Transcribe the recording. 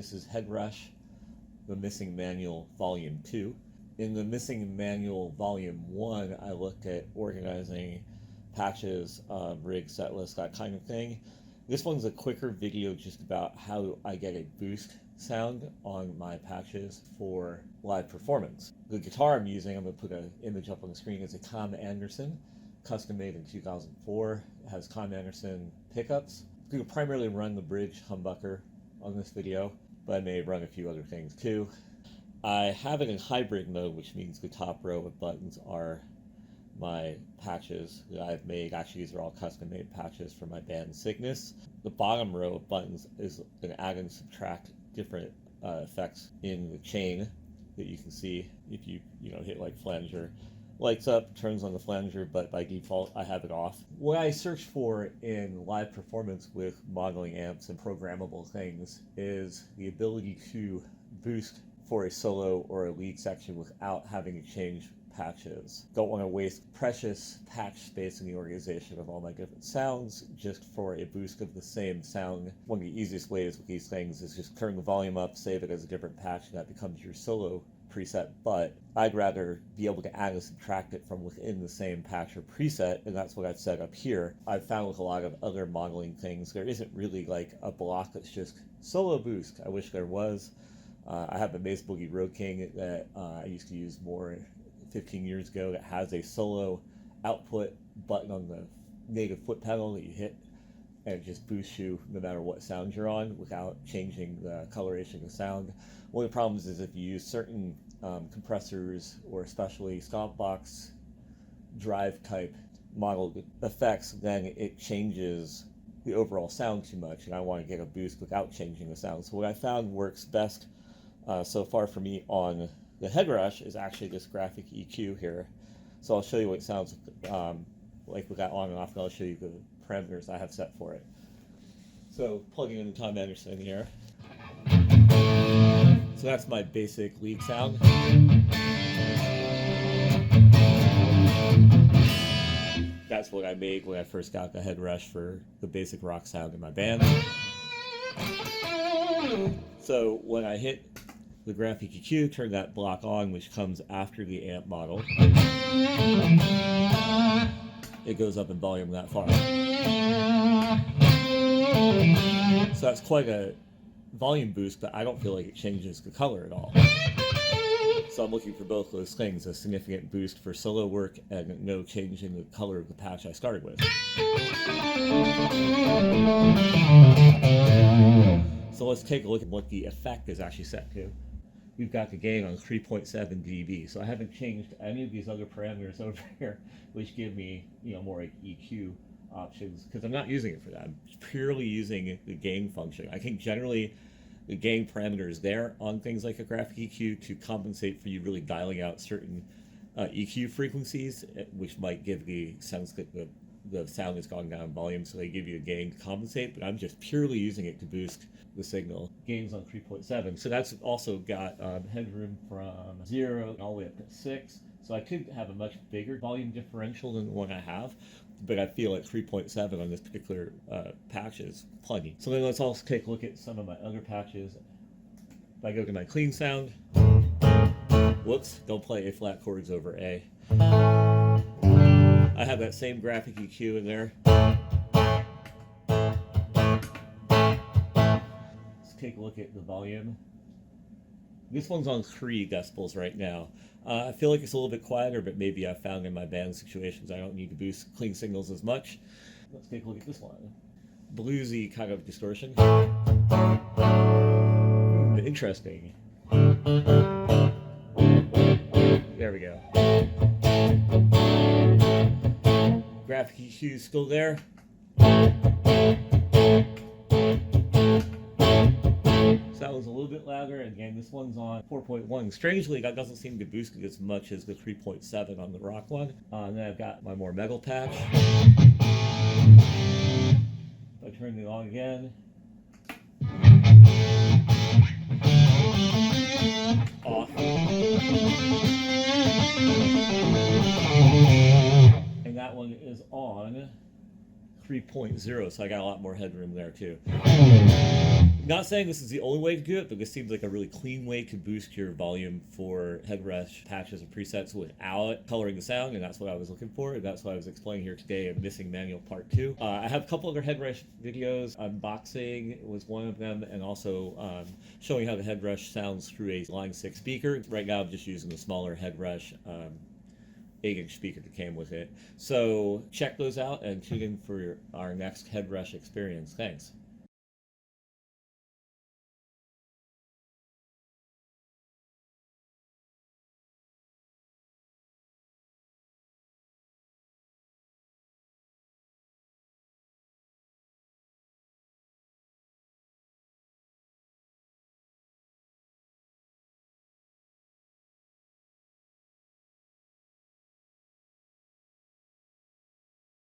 This is HeadRush, the Missing Manual Volume 2. In the Missing Manual Volume 1, I looked at organizing patches, rig, set list, that kind of thing. This one's a quicker video just about how I get a boost sound on my patches for live performance. The guitar I'm using, I'm going to put an image up on the screen, is a Tom Anderson, custom made in 2004. It has Tom Anderson pickups. I'm going to primarily run the bridge humbucker on this video, but I may run a few other things too. I have it in hybrid mode, which means the top row of buttons are my patches that I've made. Actually, these are all custom-made patches for my band Cygnus. The bottom row of buttons is an add and subtract different effects in the chain that you can see if you hit like flanger. Lights up, turns on the flanger, but by default I have it off. What I search for in live performance with modeling amps and programmable things is the ability to boost for a solo or a lead section without having to change patches. Don't want to waste precious patch space in the organization of all my different sounds just for a boost of the same sound. One of the easiest ways with these things is just turn the volume up, save it as a different patch, and that becomes your solo preset. But I'd rather be able to add and subtract it from within the same patch or preset, and that's what I've set up here. I've found with a lot of other modeling things, there isn't really like a block that's just solo boost. I wish there was. I have a Maze Boogie Road King that I used to use more 15 years ago that has a solo output button on the native foot pedal that you hit, and it just boosts you no matter what sound you're on without changing the coloration of sound. One of the problems is if you use certain compressors or especially stomp box drive type modeled effects, then it changes the overall sound too much, and I want to get a boost without changing the sound. So what I found works best so far for me on the HeadRush is actually this graphic EQ here. So I'll show you what it sounds like with that on and off, and I'll show you the parameters I have set for it. So plugging in Tom Anderson here. So that's my basic lead sound. That's what I made when I first got the HeadRush for the basic rock sound in my band. So when I hit the graphic EQ, turn that block on, which comes after the amp model, it goes up in volume that far. So that's quite a volume boost, but I don't feel like it changes the color at all. So I'm looking for both those things, a significant boost for solo work and no change in the color of the patch I started with. So let's take a look at what the effect is actually set to. We've got the gain on 3.7 dB, so I haven't changed any of these other parameters over here, which give me more like EQ options, because I'm not using it for that. I'm purely using the gain function. I think generally the gain parameter is there on things like a graphic EQ to compensate for you really dialing out certain EQ frequencies, which might give the sense that the sound is going down in volume, so they give you a gain to compensate, but I'm just purely using it to boost the signal. Gains on 3.7, so that's also got headroom from 0 all the way up to 6, so I could have a much bigger volume differential than the one I have, but I feel like 3.7 on this particular patch is plenty. So then let's also take a look at some of my other patches. If I go to my clean sound, whoops, don't play A flat chords over A. I have that same graphic EQ in there. Let's take a look at the volume. This one's on 3 decibels right now. I feel like it's a little bit quieter, but maybe I've found in my band situations I don't need to boost clean signals as much. Let's take a look at this one. Bluesy kind of distortion. Interesting. There we go. Graphic EQ is still there. So that was a little bit louder. Again, this one's on 4.1. Strangely, that doesn't seem to boost it as much as the 3.7 on the rock one. And then I've got my more metal patch. If I turn it on again. Off. And that one is on 3.0, so I got a lot more headroom there too. Not saying this is the only way to do it, but this seems like a really clean way to boost your volume for HeadRush patches and presets without coloring the sound, and that's what I was looking for, and that's what I was explaining here today in Missing Manual Part 2. I have a couple other HeadRush videos. Unboxing was one of them, and also showing how the HeadRush sounds through a Line 6 speaker. Right now I'm just using the smaller HeadRush 8-inch speaker that came with it. So check those out and tune in for our next HeadRush experience. Thanks.